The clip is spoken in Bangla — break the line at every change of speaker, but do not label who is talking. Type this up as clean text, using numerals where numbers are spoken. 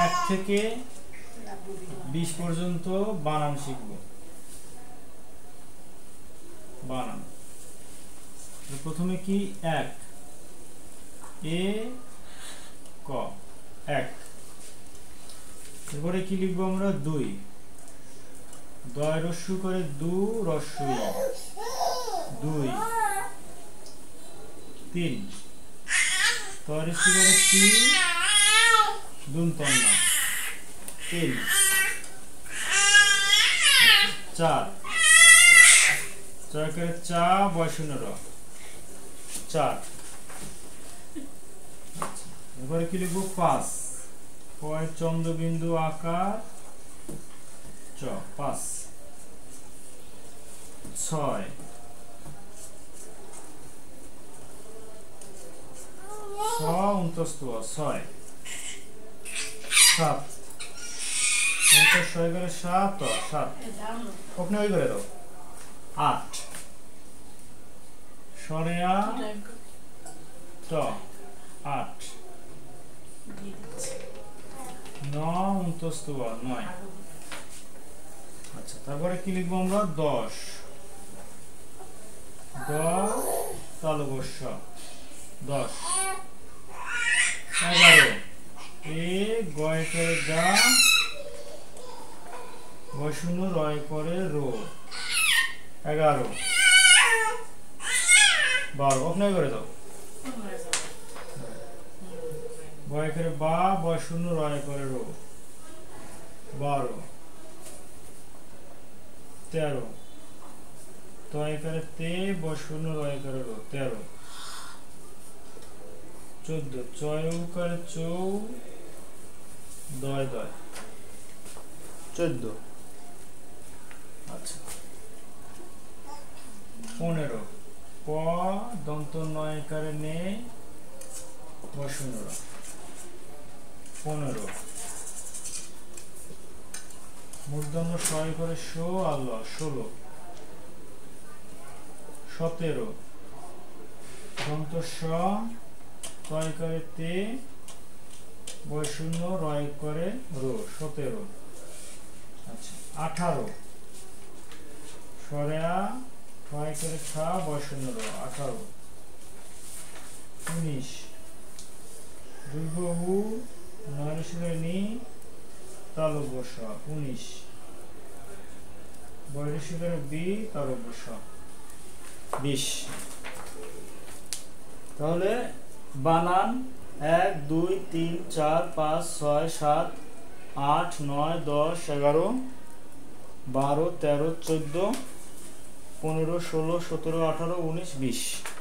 1 থেকে 20 পর্যন্ত বানান শিখব। বানান প্রথমে কি 1 এ ক 1। এরপরে কি লিখবো আমরা 2 দয় রস্যু করে দু রস্যু 2। 3 তয় রস্যু করে 3 দুন্তন্য 3। 4 চয় করে চা বয়শূন্য র 4। এবারে কি লিখবো 5 পয় চন্দ্রবিন্দু আকার চ 5। 6 ছ উন্তস্তু 6। 7 6 করে 7 7 ওখানে ওই করে দাও 8 সরেয়া ট 8। 9 উন্তস্তু 9। আচ্ছা তারপরে কি লিখবো আমরা 10 10 তালবস্য 10। 11 এ গয় করে গা বয়শূন্য রয় করে রো 11। 12 অপনয় করে দাও বয় করে বা বয়শূন্য রয় করে রো 12। 13 তয় করে তে বয়শূন্য রয় করে রো 13। 14 চয় করে চৌ দয় দয় 14। আচ্ছা 15 প দন্ত নয় করে নে বয়শূন্য র 15। মূর্ধন্য ছয় করে শো আল্লাহ 16। 17 দন্ত স তয় করে তে বয়শূন্য রয় করে রো 17। আচ্ছা 18 সরেয়া ছয় করে খা বয়শূন্য রো 18। 19 দুর্গহু নয়রসিলে নি তালব্যস 19। বয়রসিলে বি তালব্যস 20। তাহলে বানান 1 2 3 4 5 6 7 8 9 10 11 12 13 14 15 16 17 18 19 20।